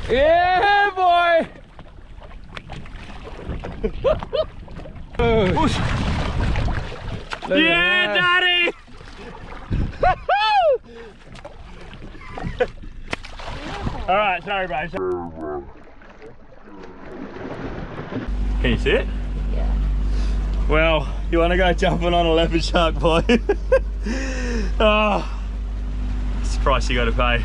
Yeah, boy! Yeah, daddy! Alright, sorry, bro. Can you see it? Yeah. Well, you want to go jumping on a leopard shark, boy? Oh, it's the price you got to pay.